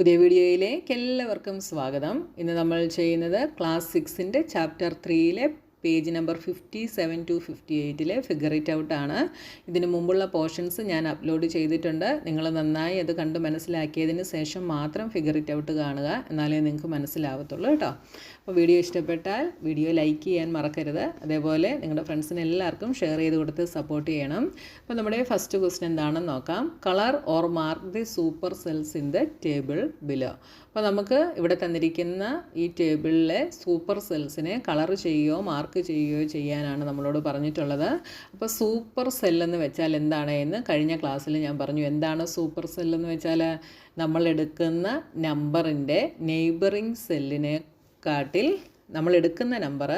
പുതിയ വീഡിയോയിലേക്ക് എല്ലാവർക്കും സ്വാഗതം. ഇന്ന് നമ്മൾ ചെയ്യുന്നത് ക്ലാസ് 6ൻ്റെ ചാപ്റ്റർ 3-ലെ പേജ് നമ്പർ 57 to 58-ലെ ഫിഗർ ഇറ്റ് ഔട്ട് ആണ്. ഇതിനു മുമ്പുള്ള പോർഷൻസ് ഞാൻ അപ്ലോഡ് ചെയ്തിട്ടുണ്ട്. നിങ്ങൾ നന്നായി അത് കണ്ട് മനസ്സിലാക്കിയതിന് ശേഷം മാത്രം ഫിഗർ ഇറ്റ് ഔട്ട് കാണുക, എന്നാലേ നിങ്ങൾക്ക് മനസ്സിലാവത്തുള്ളൂ കേട്ടോ. അപ്പോൾ വീഡിയോ ഇഷ്ടപ്പെട്ടാൽ വീഡിയോ ലൈക്ക് ചെയ്യാൻ മറക്കരുത്. അതേപോലെ നിങ്ങളുടെ ഫ്രണ്ട്സിന് എല്ലാവർക്കും ഷെയർ ചെയ്ത് കൊടുത്ത് സപ്പോർട്ട് ചെയ്യണം. അപ്പോൾ നമ്മുടെ ഫസ്റ്റ് ക്വസ്റ്റ്യൻ എന്താണെന്ന് നോക്കാം. Colour or mark the super cells in the table below. അപ്പോൾ നമുക്ക് ഇവിടെ തന്നിരിക്കുന്ന ഈ ടേബിളിലെ സൂപ്പർ സെൽസിനെ കളർ ചെയ്യുകയോ മാർക്ക് ചെയ്യുകയോ ചെയ്യാനാണ് നമ്മളോട് പറഞ്ഞിട്ടുള്ളത്. അപ്പോൾ സൂപ്പർ സെല്ലെന്ന് വെച്ചാൽ എന്താണ് എന്ന് കഴിഞ്ഞ ക്ലാസ്സിൽ ഞാൻ പറഞ്ഞു. എന്താണ് സൂപ്പർ സെല്ലെന്ന് വെച്ചാൽ നമ്മൾ എടുക്കുന്ന നമ്പറിൻ്റെ നെയ്ബറിങ് സെല്ലിനെ കാട്ടിൽ നമ്മൾ എടുക്കുന്ന നമ്പർ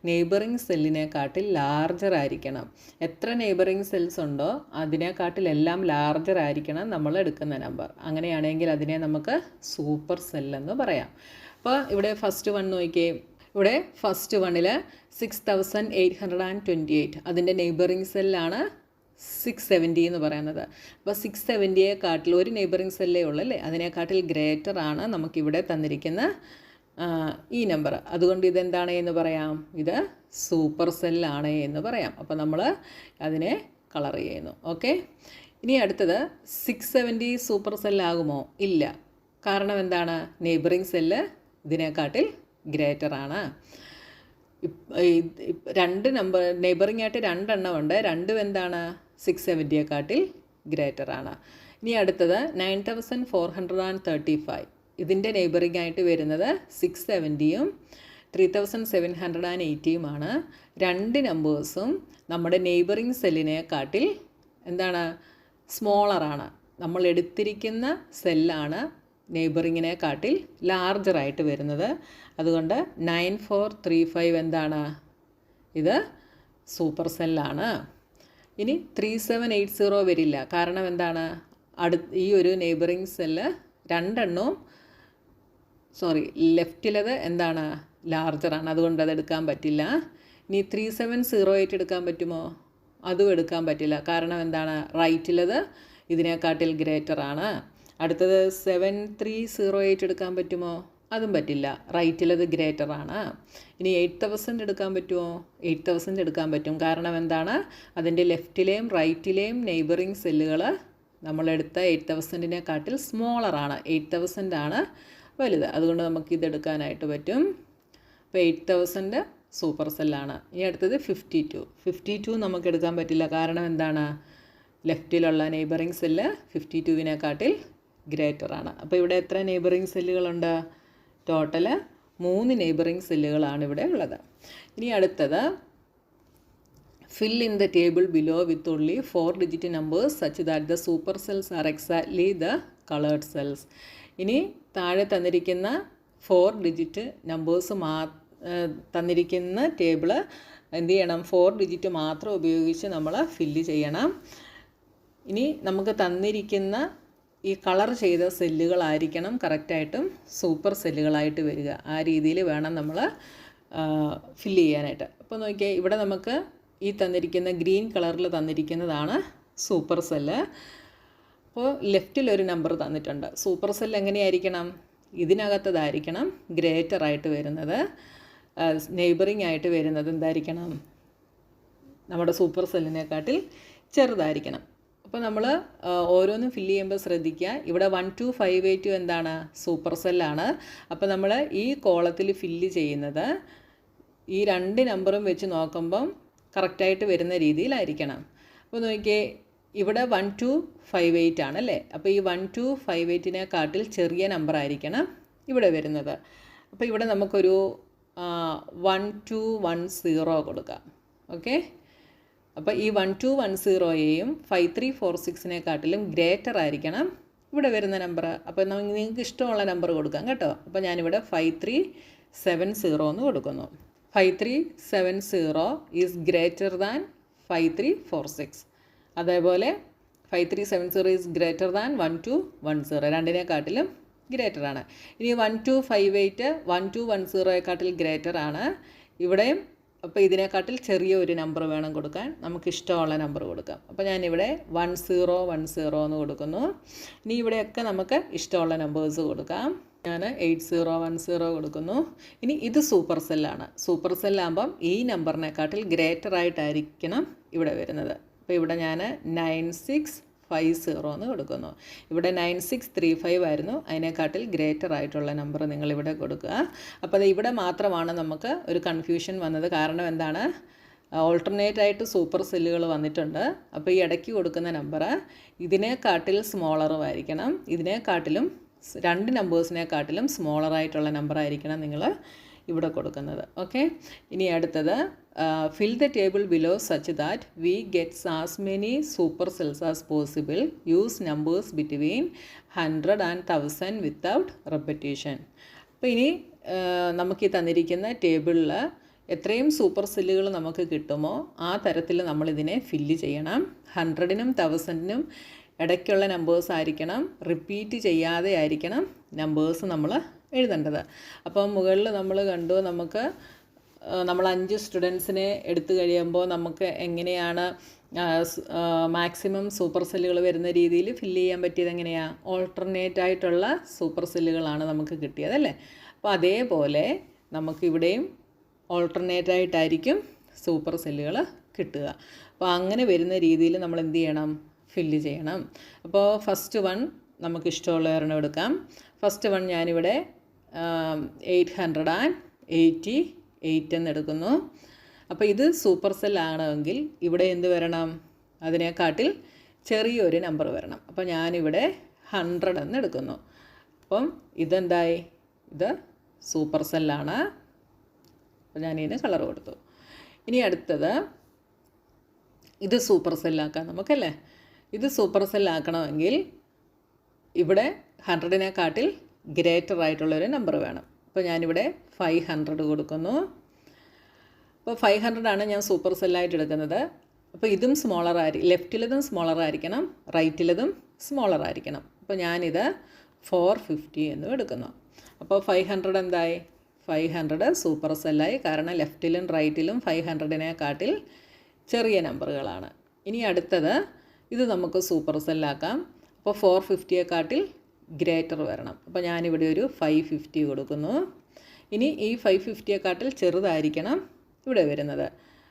നെയ്ബറിങ് സെല്ലിനെക്കാട്ടിൽ ലാർജർ ആയിരിക്കണം. എത്ര നെയ്ബറിങ് സെൽസ് ഉണ്ടോ അതിനെക്കാട്ടിലെല്ലാം ലാർജർ ആയിരിക്കണം നമ്മൾ എടുക്കുന്ന നമ്പർ. അങ്ങനെയാണെങ്കിൽ അതിനെ നമുക്ക് സൂപ്പർ സെല്ലെന്ന് പറയാം. അപ്പോൾ ഇവിടെ ഫസ്റ്റ് വൺ നോക്കിയേ. ഇവിടെ ഫസ്റ്റ് വണ്ണിൽ 6828 അതിൻ്റെ നെയ്ബറിങ് സെല്ലാണ് 670 എന്ന് പറയുന്നത്. അപ്പോൾ 670യെക്കാട്ടിൽ ഒരു നെയ്ബറിങ് സെല്ലേ ഉള്ളൂ അല്ലേ, അതിനെക്കാട്ടിൽ ഗ്രേറ്റർ ആണ് നമുക്കിവിടെ തന്നിരിക്കുന്ന ഈ നമ്പർ. അതുകൊണ്ട് ഇതെന്താണ് എന്ന് പറയാം, ഇത് സൂപ്പർ സെല്ലാണ് എന്ന് പറയാം. അപ്പോൾ നമ്മൾ അതിനെ കളർ ചെയ്യുന്നു. ഓക്കെ, ഇനി അടുത്തത് 670 സൂപ്പർ സെല്ലാകുമോ? ഇല്ല. കാരണം എന്താണ്? നെയ്ബറിങ് സെല്ല് ഇതിനെക്കാട്ടിൽ ഗ്രേറ്റർ ആണ്. രണ്ട് നമ്പർ നെയ്ബറിങ് ആയിട്ട് രണ്ടെണ്ണം ഉണ്ട്. രണ്ടും എന്താണ്? 670യെക്കാട്ടിൽ ഗ്രേറ്റർ ആണ്. ഇനി അടുത്തത് 9435 ഇതിൻ്റെ നെയ്ബറിങ് ആയിട്ട് വരുന്നത് 670യും 3780യുമാണ്. രണ്ട് നമ്പേഴ്സും നമ്മുടെ നെയ്ബറിങ് സെല്ലിനെക്കാട്ടിൽ എന്താണ്? സ്മോളറാണ്. നമ്മൾ എടുത്തിരിക്കുന്ന സെല്ലാണ് നെയ്ബറിങ്ങിനെക്കാട്ടിൽ ലാർജറായിട്ട് വരുന്നത്. അതുകൊണ്ട് 9435 എന്താണ്? ഇത് സൂപ്പർ സെല്ലാണ്. ഇനി 3780 വരില്ല. കാരണം എന്താണ്? ഈ ഒരു നെയ്ബറിങ് സെല്ല് രണ്ടെണ്ണവും ലെഫ്റ്റിലത് എന്താണ്? ലാർജറാണ്. അതുകൊണ്ട് അത് എടുക്കാൻ പറ്റില്ല. ഇനി 3708 എടുക്കാൻ പറ്റുമോ? അതും എടുക്കാൻ പറ്റില്ല. കാരണം എന്താണ്? റൈറ്റിലത് ഇതിനെക്കാട്ടിൽ ഗ്രേറ്റർ ആണ്. അടുത്തത് 7308 എടുക്കാൻ പറ്റുമോ? അതും പറ്റില്ല. റൈറ്റിലത് ഗ്രേറ്റർ ആണ്. ഇനി 8000 എടുക്കാൻ പറ്റുമോ? 8000 എടുക്കാൻ പറ്റും. കാരണം എന്താണ്? അതിൻ്റെ ലെഫ്റ്റിലെയും റൈറ്റിലെയും നെയ്ബറിങ് സെല്ലുകൾ നമ്മളെടുത്ത 8000നെക്കാട്ടിൽ സ്മോളറാണ്. 8000 ആണ് വലുത്. അതുകൊണ്ട് നമുക്ക് ഇതെടുക്കാനായിട്ട് പറ്റും. അപ്പോൾ 8000 സൂപ്പർ സെല്ലാണ്. ഇനി അടുത്തത് 52 നമുക്ക് എടുക്കാൻ പറ്റില്ല. കാരണം എന്താണ്? ലെഫ്റ്റിലുള്ള നെയ്ബറിങ് സെല്ല് 52വിനെക്കാട്ടിൽ ഗ്രേറ്റർ ആണ്. അപ്പോൾ ഇവിടെ എത്ര നെയ്ബറിങ് സെല്ലുകളുണ്ട്? ടോട്ടൽ 3 നെയ്ബറിങ് സെല്ലുകളാണ് ഇവിടെ ഉള്ളത്. ഇനി അടുത്തത് fill in the table below with only 4-digit numbers such that the super cells are exactly the colored cells. ഇനി താഴെ തന്നിരിക്കുന്ന 4-digit നമ്പേഴ്സ് തന്നിരിക്കുന്ന ടേബിള് എന്ത് ചെയ്യണം? 4-digit മാത്രം ഉപയോഗിച്ച് നമ്മൾ ഫില്ല് ചെയ്യണം. ഇനി നമുക്ക് തന്നിരിക്കുന്ന ഈ കളർ ചെയ്ത സെല്ലുകളായിരിക്കണം കറക്റ്റായിട്ടും സൂപ്പർ സെല്ലുകളായിട്ട് വരിക. ആ രീതിയിൽ വേണം നമ്മൾ ഫില്ല് ചെയ്യാനായിട്ട്. അപ്പോൾ നോക്കിയാൽ ഇവിടെ നമുക്ക് ഈ തന്നിരിക്കുന്ന ഗ്രീൻ കളറിൽ തന്നിരിക്കുന്നതാണ് സൂപ്പർ സെല്ല്. അപ്പോൾ ലെഫ്റ്റിലൊരു നമ്പർ തന്നിട്ടുണ്ട്. സൂപ്പർ സെല്ല് എങ്ങനെയായിരിക്കണം? ഇതിനകത്തതായിരിക്കണം ഗ്രേറ്ററായിട്ട് വരുന്നത്. നെയ്ബറിങ് ആയിട്ട് വരുന്നത് എന്തായിരിക്കണം? നമ്മുടെ സൂപ്പർ സെല്ലിനെക്കാട്ടിൽ ചെറുതായിരിക്കണം. അപ്പോൾ നമ്മൾ ഓരോന്നും ഫില്ല് ചെയ്യുമ്പോൾ ശ്രദ്ധിക്കുക. ഇവിടെ 12582 എന്താണ്? സൂപ്പർ സെല്ലാണ്. അപ്പോൾ നമ്മൾ ഈ കോളത്തിൽ ഫില്ല് ചെയ്യുന്നത് ഈ രണ്ട് നമ്പറും വെച്ച് നോക്കുമ്പം കറക്റ്റായിട്ട് വരുന്ന രീതിയിലായിരിക്കണം. അപ്പോൾ നോക്കിയേ, ഇവിടെ 1258 ആണല്ലേ. അപ്പോൾ ഈ 1258നെക്കാട്ടിൽ ചെറിയ നമ്പർ ആയിരിക്കണം ഇവിടെ വരുന്നത്. അപ്പോൾ ഇവിടെ നമുക്കൊരു 1210 കൊടുക്കാം. ഓക്കെ, അപ്പോൾ ഈ 1210യെയും 5346നെക്കാട്ടിലും ഗ്രേറ്റർ ആയിരിക്കണം ഇവിടെ വരുന്ന നമ്പർ. അപ്പോൾ നിങ്ങൾക്ക് ഇഷ്ടമുള്ള നമ്പർ കൊടുക്കാം കേട്ടോ. അപ്പോൾ ഞാനിവിടെ 5370 എന്ന് കൊടുക്കുന്നു. 5370 ഈസ് ഗ്രേറ്റർ ദാൻ 5346. അതേപോലെ 5370 ഈസ് ഗ്രേറ്റർ ദാൻ 1210. രണ്ടിനെക്കാട്ടിലും ഗ്രേറ്റർ ആണ്. ഇനി 1258 1210യെക്കാട്ടിൽ ഗ്രേറ്റർ ആണ്. ഇവിടെയും അപ്പോൾ ഇതിനെക്കാട്ടിൽ ചെറിയൊരു നമ്പർ വേണം കൊടുക്കാൻ. നമുക്കിഷ്ടമുള്ള നമ്പർ കൊടുക്കാം. അപ്പോൾ ഞാനിവിടെ 1010 എന്ന് കൊടുക്കുന്നു. ഇനി ഇവിടെയൊക്കെ നമുക്ക് ഇഷ്ടമുള്ള നമ്പേഴ്സ് കൊടുക്കാം. ഞാൻ 8010 കൊടുക്കുന്നു. ഇനി ഇത് സൂപ്പർ സെല്ലാണ്. സൂപ്പർ സെല്ലാകുമ്പം ഈ നമ്പറിനെക്കാട്ടിൽ ഗ്രേറ്റർ ആയിട്ടായിരിക്കണം ഇവിടെ വരുന്നത്. അപ്പോൾ ഇവിടെ ഞാൻ 9650 എന്ന് കൊടുക്കുന്നു. ഇവിടെ 9635 ആയിരുന്നു. അതിനെക്കാട്ടിൽ ഗ്രേറ്റർ ആയിട്ടുള്ള നമ്പർ നിങ്ങളിവിടെ കൊടുക്കുക. അപ്പോൾ അത് ഇവിടെ മാത്രമാണ് നമുക്ക് ഒരു കൺഫ്യൂഷൻ വന്നത്. കാരണം എന്താണ്, ഓൾട്ടർനേറ്റ് ആയിട്ട് സൂപ്പർ സെല്ലുകൾ വന്നിട്ടുണ്ട്. അപ്പോൾ ഈ ഇടയ്ക്ക് കൊടുക്കുന്ന നമ്പർ ഇതിനെക്കാട്ടിൽ സ്മോളറും ആയിരിക്കണം. ഇതിനെക്കാട്ടിലും രണ്ട് നമ്പേഴ്സിനെക്കാട്ടിലും സ്മോളറായിട്ടുള്ള നമ്പർ ആയിരിക്കണം നിങ്ങൾ ഇവിടെ കൊടുക്കുന്നത്. ഓക്കെ, ഇനി അടുത്തത് fill the table below such that we get as many super cells as possible. Use numbers between 100 and 1000 without repetition. അപ്പോൾ ഇനി നമുക്ക് ഈ തന്നിരിക്കുന്ന ടേബിളിൽ എത്രയും സൂപ്പർ സെല്ലുകൾ നമുക്ക് കിട്ടുമോ ആ തരത്തിൽ നമ്മളിതിനെ ഫില്ല് ചെയ്യണം. 100നും 1000നും ഇടയ്ക്കുള്ള നമ്പേഴ്സ് ആയിരിക്കണം. റിപ്പീറ്റ് ചെയ്യാതെ ആയിരിക്കണം നമ്പേഴ്സ് നമ്മൾ എഴുതേണ്ടത്. അപ്പം മുകളിൽ നമ്മൾ കണ്ടു, നമ്മൾ 5 സ്റ്റുഡൻസിനെ എടുത്തു കഴിയുമ്പോൾ നമുക്ക് എങ്ങനെയാണ് മാക്സിമം സൂപ്പർ സെല്ലുകൾ വരുന്ന രീതിയിൽ ഫില്ല് ചെയ്യാൻ പറ്റിയത് എങ്ങനെയാണ്? ഓൾട്ടർനേറ്റ് ആയിട്ടുള്ള സൂപ്പർ സെല്ലുകളാണ് നമുക്ക് കിട്ടിയത് അല്ലേ? അപ്പോൾ അതേപോലെ നമുക്കിവിടെയും ഓൾട്ടർനേറ്റ് ആയിട്ടായിരിക്കും സൂപ്പർ സെല്ലുകൾ കിട്ടുക. അപ്പോൾ അങ്ങനെ വരുന്ന രീതിയിൽ നമ്മൾ എന്ത് ചെയ്യണം? ഫില്ല് ചെയ്യണം. അപ്പോൾ ഫസ്റ്റ് വൺ നമുക്ക് ഇഷ്ടമുള്ള ഒരെണ്ണം എടുക്കാം. ഫസ്റ്റ് വൺ ഞാനിവിടെ 888 എന്നെടുക്കുന്നു. അപ്പോൾ ഇത് സൂപ്പർ സെല്ലാണെങ്കിൽ ഇവിടെ എന്ത് വരണം? അതിനെക്കാട്ടിൽ ചെറിയൊരു നമ്പർ വരണം. അപ്പോൾ ഞാനിവിടെ 100 എന്ന് എടുക്കുന്നു. അപ്പം ഇതെന്തായി? ഇത് സൂപ്പർ സെല്ലാണ്. അപ്പോൾ ഞാനിതിന് കളർ കൊടുത്തു. ഇനി അടുത്തത് ഇത് സൂപ്പർ സെല്ലാക്കാം നമുക്കല്ലേ? ഇത് സൂപ്പർ സെല്ലാക്കണമെങ്കിൽ ഇവിടെ 100നെക്കാട്ടിൽ ഗ്രേറ്റർ ആയിട്ടുള്ളൊരു നമ്പർ വേണം. അപ്പോൾ ഞാനിവിടെ 500 കൊടുക്കുന്നു. അപ്പോൾ 500 ആണ് ഞാൻ സൂപ്പർ സെല്ലായിട്ട് എടുക്കുന്നത്. അപ്പോൾ ഇതും സ്മോളർ ആയിരിക്കും, ലെഫ്റ്റിലതും സ്മോളർ ആയിരിക്കണം, റൈറ്റിലതും സ്മോളർ ആയിരിക്കണം. അപ്പോൾ ഞാനിത് 450 എന്നും എടുക്കുന്നു. അപ്പോൾ 500 എന്തായി? 500 സൂപ്പർ സെല്ലായി. കാരണം ലെഫ്റ്റിലും റൈറ്റിലും 500നെക്കാട്ടിൽ ചെറിയ നമ്പറുകളാണ്. ഇനി അടുത്തത് ഇത് നമുക്ക് സൂപ്പർ സെല്ലാക്കാം. അപ്പോൾ 450യെക്കാട്ടിൽ ഗ്രേറ്റർ വരണം. അപ്പോൾ ഞാനിവിടെ ഒരു 550 കൊടുക്കുന്നു. ഇനി ഈ 550യെക്കാട്ടിൽ ചെറുതായിരിക്കണം ഇവിടെ വരുന്നത്.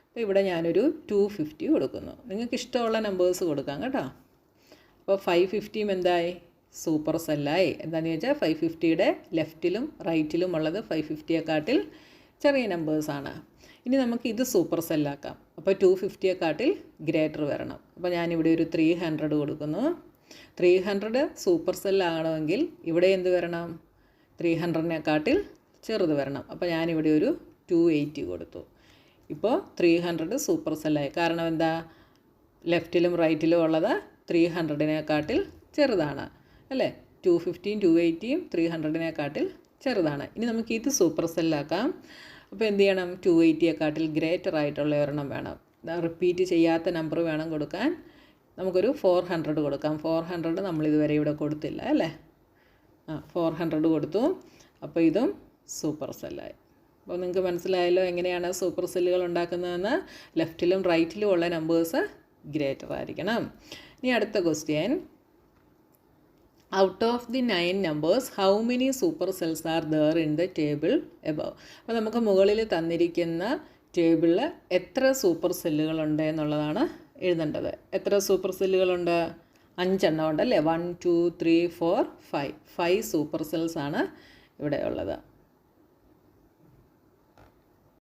അപ്പോൾ ഇവിടെ ഞാനൊരു 250 കൊടുക്കുന്നു. നിങ്ങൾക്ക് ഇഷ്ടമുള്ള നമ്പേഴ്സ് കൊടുക്കാം കേട്ടോ. അപ്പോൾ 550 എന്തായി? സൂപ്പർ സെല്ലായി. എന്താണെന്ന് ചോദിച്ചാൽ 550യുടെ ലെഫ്റ്റിലും റൈറ്റിലും ഉള്ളത് 550യെക്കാട്ടിൽ ചെറിയ നമ്പേഴ്സാണ്. ഇനി നമുക്ക് ഇത് സൂപ്പർ സെല്ലാക്കാം. അപ്പോൾ 250യെക്കാട്ടിൽ ഗ്രേറ്റർ വരണം. അപ്പോൾ ഞാനിവിടെ ഒരു 300 കൊടുക്കുന്നു. 300 സൂപ്പർ സെല്ലാകണമെങ്കിൽ ഇവിടെ എന്ത് വരണം? 300നെക്കാട്ടിൽ ചെറുത് വരണം. അപ്പോൾ ഞാനിവിടെ ഒരു 280 കൊടുത്തു. ഇപ്പോൾ 300 സൂപ്പർ സെല്ലായി. കാരണം എന്താ? ലെഫ്റ്റിലും റൈറ്റിലും ഉള്ളത് 300നെക്കാട്ടിൽ ചെറുതാണ് അല്ലേ? 250യും 280യും 300നെക്കാട്ടിൽ ചെറുതാണ്. ഇനി നമുക്ക് ഇത് സൂപ്പർ സെല്ലാക്കാം. അപ്പോൾ എന്ത് ചെയ്യണം? 280യെക്കാട്ടിൽ ഗ്രേറ്റർ ആയിട്ടുള്ള ഒരെണ്ണം വേണം. റിപ്പീറ്റ് ചെയ്യാത്ത നമ്പർ വേണം കൊടുക്കാൻ. നമുക്കൊരു 400 കൊടുക്കാം. 400 നമ്മളിതുവരെ ഇവിടെ കൊടുത്തില്ല അല്ലേ? 400 കൊടുത്തു. അപ്പോൾ ഇതും സൂപ്പർ സെല്ലായി. അപ്പോൾ നിങ്ങൾക്ക് മനസ്സിലായല്ലോ എങ്ങനെയാണ് സൂപ്പർ സെല്ലുകൾ ഉണ്ടാക്കുന്നതെന്ന്. ലെഫ്റ്റിലും റൈറ്റിലും ഉള്ള നമ്പേഴ്സ് ഗ്രേറ്റർ ആയിരിക്കണം. ഇനി അടുത്ത question, out of the 9 numbers how many super cells are there in the table above? അപ്പോൾ നമുക്ക് മുകളിൽ തന്നിരിക്കുന്ന ടേബിളിൽ എത്ര സൂപ്പർ സെല്ലുകളുണ്ട് എന്നുള്ളതാണ് എഴുതേണ്ടത്. എത്ര സൂപ്പർ സെല്ലുകളുണ്ട്? 5 എണ്ണം ഉണ്ടല്ലേ? 1 2 3 4 5 സൂപ്പർ സെൽസ് ആണ് ഇവിടെ ഉള്ളത്.